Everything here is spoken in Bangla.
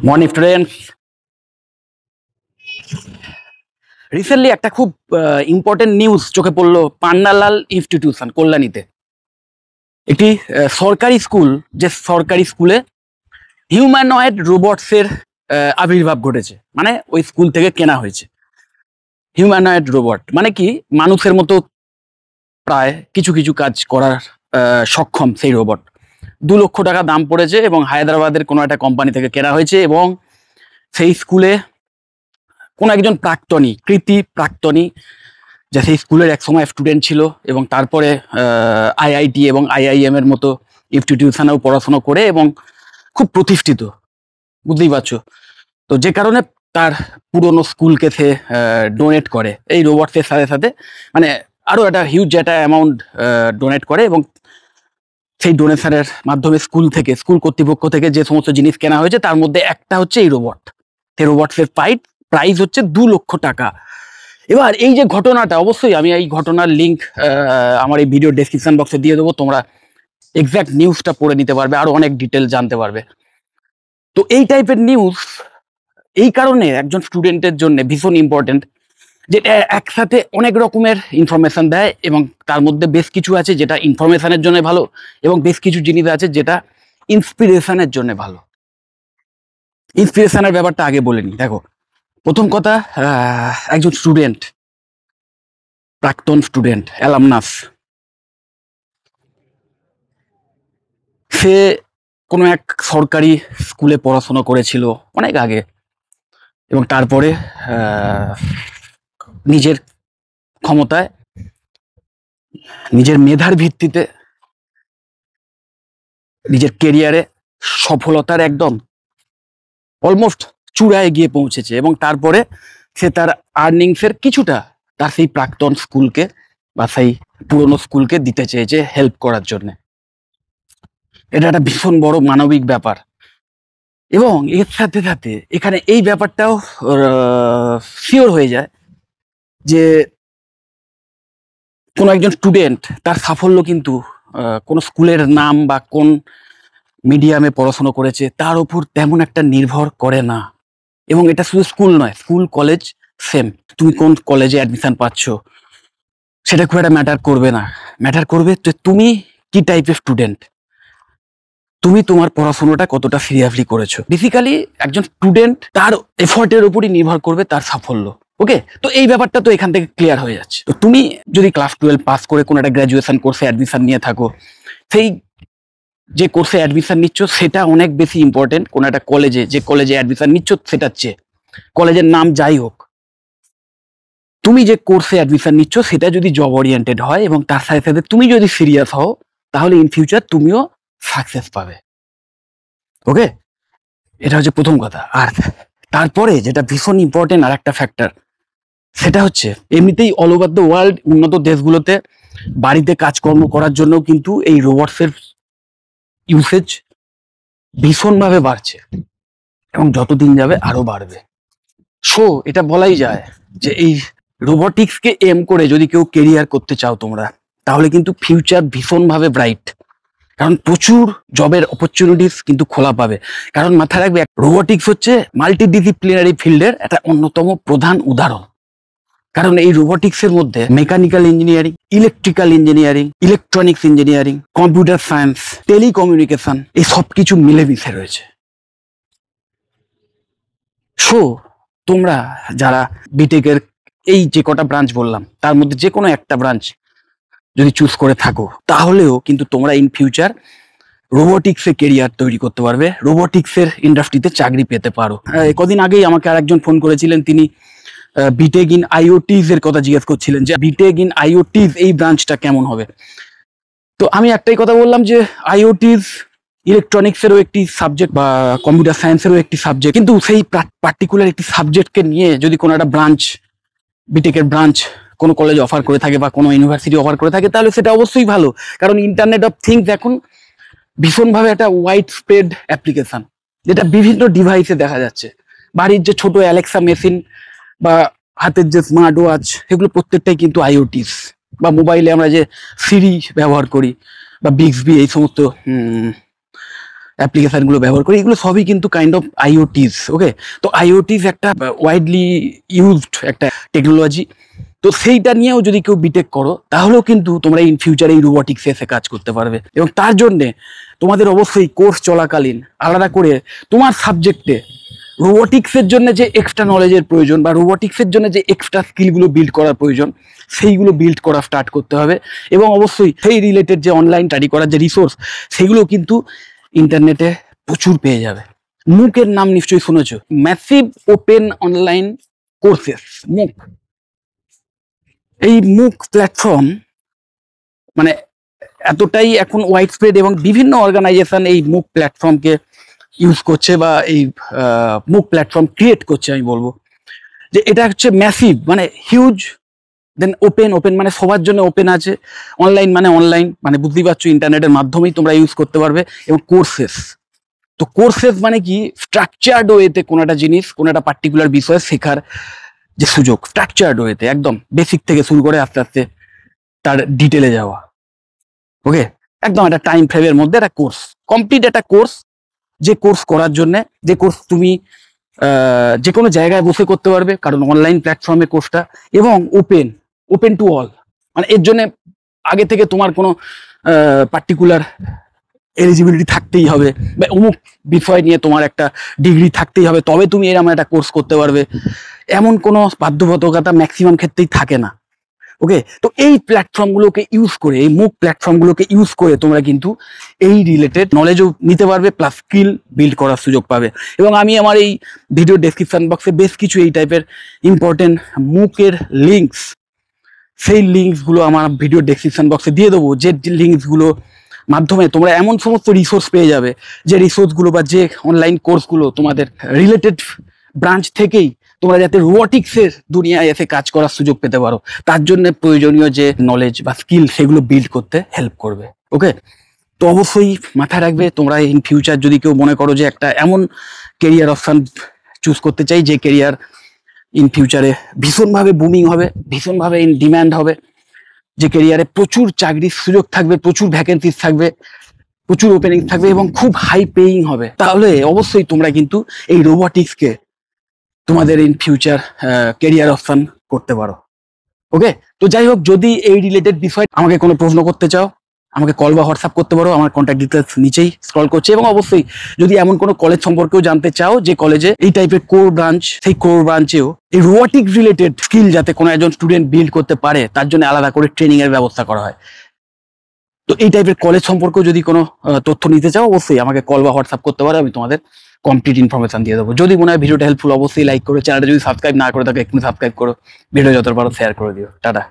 Morning students. রিসেন্টলি একটা খুব ইম্পর্টেন্ট নিউজ চোখে পড়লো পান্নালাল ইনস্টিটিউশন কল্যাণীতে। একটি সরকারি স্কুল, যে সরকারি স্কুলে হিউম্যানয়েড রোবটসের আবির্ভাব ঘটেছে। মানে ওই স্কুল থেকে কেনা হয়েছে হিউম্যানয়েড রোবট। মানে কি, মানুষের মতো প্রায় কিছু কিছু কাজ করার সক্ষম সেই রোবট। 2 লক্ষ টাকা দাম পড়েছে এবং হায়দ্রাবাদের কোনো একটা কোম্পানি থেকে কেনা হয়েছে। এবং সেই স্কুলে কোনো একজন কৃতি প্রাক্তনী, যে সেই স্কুলের একসময় স্টুডেন্ট ছিল এবং তারপরে আইআইটি এবং আইআইএম এর মতো ইনস্টিটিউশনেও পড়াশোনা করে এবং খুব প্রতিষ্ঠিত, বুঝতেই পারছো। তো যে কারণে তার পুরনো স্কুলকে সে ডোনেট করে এই রোবটসের সাথে সাথে, মানে আরও একটা হিউজ একটা অ্যামাউন্ট ডোনেট করে। এবং সেই ডোনেশনের মাধ্যমে স্কুল কর্তৃপক্ষ থেকে যে সমস্ত জিনিস কেনা হয়েছে তার মধ্যে একটা হচ্ছে এই রোবট। সেই রোবটসের প্রাইস হচ্ছে 2 লক্ষ টাকা। এবার এই যে ঘটনাটা, অবশ্যই আমি এই ঘটনার লিঙ্ক আমার এই ভিডিও ডেসক্রিপশন বক্সে দিয়ে দেবো, তোমরা এক্স্যাক্ট নিউজটা পড়ে নিতে পারবে, আরো অনেক ডিটেল জানতে পারবে। তো এই টাইপের নিউজ এই কারণে একজন স্টুডেন্টের জন্য ভীষণ ইম্পর্টেন্ট, যেটা একসাথে অনেক রকমের ইনফরমেশন দেয় এবং তার মধ্যে বেশ কিছু আছে যেটা ইনফরমেশনের জন্য ভালো এবং বেশ কিছু জিনিস আছে যেটা ইন্সপিরেশনের জন্য ভালো। ইন্সপিরেশনের ব্যাপারটা আগে বলে নি। দেখো, প্রথম কথা, একজন স্টুডেন্ট, প্রাক্তন স্টুডেন্ট, অ্যালামনাস, সে কোনো এক সরকারি স্কুলে পড়াশোনা করেছিল অনেক আগে এবং তারপরে নিজের ক্ষমতায়, নিজের মেধার ভিত্তিতে, নিজের কেরিয়ারে সফলতার একদম অলমোস্ট চূড়ায় গিয়ে পৌঁছেছে এবং তারপরে সে তার আর্নিংসের কিছুটা তার সেই প্রাক্তন স্কুলকে বা সেই পুরনো স্কুলকে দিতে চেয়েছে হেল্প করার জন্য। এটা একটা ভীষণ বড় মানবিক ব্যাপার। এবং এর সাথে সাথে এখানে এই ব্যাপারটাও শিওর হয়ে যায় যে কোনো একজন স্টুডেন্ট তার সাফল্য কিন্তু কোনো স্কুলের নাম বা কোন মিডিয়ামে পড়াশোনা করেছে তার উপর তেমন একটা নির্ভর করে না। এবং এটা শুধু স্কুল নয়, স্কুল কলেজ সেম। তুমি কোন কলেজে অ্যাডমিশন পাচ্ছ সেটা খুব একটা ম্যাটার করবে না। ম্যাটার করবে যে তুমি কি টাইপের স্টুডেন্ট, তুমি তোমার পড়াশোনাটা কতটা সিরিয়াসলি করেছো। বেসিক্যালি একজন স্টুডেন্ট তার এফোর্টের উপরই নির্ভর করবে তার সাফল্য। ওকে, তো এই ব্যাপারটা তো এখান থেকে ক্লিয়ার হয়ে যাচ্ছে। তো তুমি যদি ক্লাস 12 পাস করে কোনো একটা গ্র্যাজুয়েশন কোর্সে অ্যাডমিশন নিয়ে থাকো, সেই যে কোর্সে অ্যাডমিশন নিচ্ছ সেটা অনেক বেশি ইম্পর্টেন্ট কোনো একটা কলেজে, যে কলেজে অ্যাডমিশন নিচ্ছ সেটার চেয়ে। কলেজের নাম যাই হোক, তুমি যে কোর্সে অ্যাডমিশন নিচ্ছ সেটা যদি জব ওরিয়েন্টেড হয় এবং তার সাথে সাথে তুমি যদি সিরিয়াস হও, তাহলে ইন ফিউচার তুমিও সাকসেস পাবে। ওকে, এটা হচ্ছে প্রথম কথা। আর তারপরে যেটা ভীষণ ইম্পর্টেন্ট আর একটা ফ্যাক্টর, সেটা হচ্ছে এমনিতেই অল ওভার দ্য ওয়ার্ল্ড উন্নত দেশগুলোতে বাড়িতে কাজকর্ম করার জন্য কিন্তু এই রোবটসের ইউসেজ ভীষণভাবে বাড়ছে এবং যতদিন যাবে আরো বাড়বে। সো এটা বলাই যায় যে এই রোবোটিক্সকে এম করে যদি কেউ কেরিয়ার করতে চাও তোমরা, তাহলে কিন্তু ফিউচার ভীষণভাবে ব্রাইট। কারণ প্রচুর জবের অপরচুনিটিস কিন্তু খোলা পাবে। কারণ মাথায় রাখবে, রোবোটিক্স হচ্ছে মাল্টিডিসিপ্লিনারি ফিল্ডের একটা অন্যতম প্রধান উদাহরণ। কারণ এই রোবোটিক্সের মধ্যে mechanical engineering, electrical engineering, electronics engineering, computer science, telecommunication, এই সব কিছু মিলেমিশে রয়েছে। সো তোমরা যারা বিটেকের এই যে কটা ব্রাঞ্চ বললাম তার মধ্যে যে কোনো একটা ব্রাঞ্চ যদি চুজ করে থাকো, তাহলেও কিন্তু তোমরা ইন ফিউচার রোবোটিক্সে কেরিয়ার তৈরি করতে পারবে, রোবোটিক্সের ইন্ডাস্ট্রিতে চাকরি পেতে পারো। কদিন আগেই আমাকে আরেকজন ফোন করেছিলেন, তিনি বিটেক ইন আইওটিজ এর কথা জিজ্ঞেস করছিলেন যে বিটেক ইন আইওটিজ এই ব্রাঞ্চটা কেমন হবে। তো আমি একটাই কথা বললাম যে আইওটিজ ইলেকট্রনিক্সেরও একটি সাবজেক্ট বা কম্পিউটার সায়েন্সেরও একটি সাবজেক্ট, কিন্তু সেই পার্টিকুলার একটি সাবজেক্টকে নিয়ে যদি কোনো একটা ব্রাঞ্চ, বিটেকের ব্রাঞ্চ কোনো কলেজ অফার করে থাকে বা কোনো ইউনিভার্সিটি অফার করে থাকে, তাহলে সেটা অবশ্যই ভালো। কারণ ইন্টারনেট অফ থিংস এখন ভীষণভাবে একটা ওয়াইড স্প্রেড অ্যাপ্লিকেশন, যেটা বিভিন্ন ডিভাইসে দেখা যাচ্ছে। বাড়ির যে ছোট অ্যালেক্সা মেশিন বা হাতের যে স্মার্ট ওয়াচ, সেগুলো প্রত্যেকটাই কিন্তু আইওটিস। বা মোবাইলে আমরা যে সিরি ব্যবহার করি বা বিক্সবি, এই সমস্ত অ্যাপ্লিকেশনগুলো ব্যবহার করি, এগুলো সবই কিন্তু কাইন্ড অফ আইওটিস। ওকে, তো আইওটিস একটা ওয়াইডলি ইউজড একটা টেকনোলজি। তো সেইটা নিয়েও যদি কেউ বিটেক করো তাহলেও কিন্তু তোমরা ইন ফিউচারে এই রোবোটিক্সে এসে কাজ করতে পারবে। এবং তার জন্যে তোমাদের অবশ্যই কোর্স চলাকালীন আলাদা করে তোমার সাবজেক্টে রোবোটিক্সের জন্য যে এক্সট্রা নলেজের প্রয়োজন বা রোবোটিক্সের জন্য যে এক্সট্রা স্কিলগুলো বিল্ড করার প্রয়োজন সেইগুলো বিল্ড করা স্টার্ট করতে হবে। এবং অবশ্যই সেই রিলেটেড যে অনলাইন স্টাডি করার যে রিসোর্স সেগুলো কিন্তু ইন্টারনেটে প্রচুর পেয়ে যাবে। মুকের নাম নিশ্চয়ই শুনেছো, ম্যাসিভ ওপেন অনলাইন কোর্সেস, মুক। এই মুক প্ল্যাটফর্ম মানে এতটাই এখন ওয়াইড স্প্রেড এবং বিভিন্ন অর্গানাইজেশন এই মুক প্ল্যাটফর্মকে ইউজ করছে বা এই মুক প্ল্যাটফর্ম ক্রিয়েট করছে। আমি বলবো যে এটা হচ্ছে ম্যাসিভ মানে হিউজ, দেন ওপেন, ওপেন মানে সবার জন্য ওপেন আছে, অনলাইন মানে অনলাইন মানে বুঝতেই পারছো ইন্টারনেটের মাধ্যমেই তোমরা ইউজ করতে পারবে। এবং কোর্সেস, তো কোর্সেস মানে কি স্ট্রাকচার্ড ওয়েতে কোনো একটা জিনিস কোনো একটা পার্টিকুলার বিষয়ে শেখার যে সুযোগ, স্ট্রাকচার্ড ওয়েতে একদম বেসিক থেকে শুরু করে আস্তে আস্তে তার ডিটেলে যাওয়া। ওকে, একদম একটা টাইম ফ্রেমের মধ্যে একটা কোর্স, কমপ্লিট একটা কোর্স, যে কোর্স করার জন্য যে কোর্স তুমি যে কোনো জায়গায় বসে করতে পারবে কারণ অনলাইন প্ল্যাটফর্মে কোর্সটা, এবং ওপেন, ওপেন টু অল। মানে এর জন্য আগে থেকে তোমার কোনো পার্টিকুলার এলিজিবিলিটি থাকতেই হবে বা অমুক বিষয় নিয়ে তোমার একটা ডিগ্রি থাকতেই হবে তবে তুমি এরকম একটা কোর্স করতে পারবে, এমন কোনো বাধ্যবাধকতা ম্যাক্সিমাম ক্ষেত্রেই থাকে না। ওকে, তো এই প্ল্যাটফর্মগুলোকে ইউজ করে, এই মুক প্ল্যাটফর্মগুলোকে ইউজ করে তোমরা কিন্তু এই রিলেটেড নলেজও নিতে পারবে প্লাস স্কিল বিল্ড করার সুযোগ পাবে। এবং আমি আমার এই ভিডিও ডেসক্রিপশন বক্সে বেশ কিছু এই টাইপের ইম্পর্টেন্ট মুকের লিঙ্কস, সেই লিঙ্কসগুলো আমার ভিডিও ডেসক্রিপশন বক্সে দিয়ে দেবো, যে লিঙ্কসগুলো মাধ্যমে তোমরা এমন সমস্ত রিসোর্স পেয়ে যাবে যে রিসোর্সগুলো বা যে অনলাইন কোর্সগুলো তোমাদের রিলেটেড ব্রাঞ্চ থেকেই তোমরা যাতে রোবোটিক্সের দুনিয়ায় এসে কাজ করার সুযোগ পেতে পারো তার জন্য প্রয়োজনীয় যে নলেজ বা স্কিল সেগুলো বিল্ড করতে হেল্প করবে। ওকে, তো অবশ্যই মাথায় রাখবে তোমরা ইন ফিউচার যদি কেউ মনে করো যে একটা এমন কেরিয়ার অপশন চুজ করতে চাই যে কেরিয়ার ইন ফিউচারে ভীষণভাবে বুমিং হবে, ভীষণভাবে ইন ডিম্যান্ড হবে, যে কেরিয়ারে প্রচুর চাকরির সুযোগ থাকবে, প্রচুর ভ্যাকেন্সিস থাকবে, প্রচুর ওপেনিং থাকবে এবং খুব হাই পেইং হবে, তাহলে অবশ্যই তোমরা কিন্তু এই রোবোটিক্সকে তোমাদের ইন ফিউচার কেরিয়ার অপশন করতে পারো। ওকে, তো যাই হোক, যদি এই রিলেটেড বিষয় আমাকে কোনো প্রশ্ন করতে চাও আমাকে কল বা হোয়াটসঅ্যাপ করতে পারো, আমার কন্ট্যাক্ট ডিটেলস নিচেই স্ক্রল করছে। এবং অবশ্যই যদি এমন কোনো কলেজ সম্পর্কেও জানতে চাও যে কলেজে এই টাইপের কোর ব্রাঞ্চ, সেই কোর ব্রাঞ্চেও এই রোবোটিক রিলেটেড স্কিল যাতে কোনো একজন স্টুডেন্ট বিল্ড করতে পারে তার জন্য আলাদা করে ট্রেনিং এর ব্যবস্থা করা হয়। তো এই টাইপের কলেজ সম্পর্কেও যদি কোনো তথ্য নিতে চাও অবশ্যই আমাকে কল বা হোয়াটসঅ্যাপ করতে পারো, আমি তোমাদের কমপ্লিট ইনফরমেশন দিয়ে দেবো। যদি মনে হয় ভিডিওটা হেল্পফুল অবশ্যই লাইক করো, চ্যানেলটা যদি সাবস্ক্রাইব না করে থাকে এক্ষুনি সাবস্ক্রাইব করো, ভিডিও যত পারো শেয়ার করে দিও। টাটা।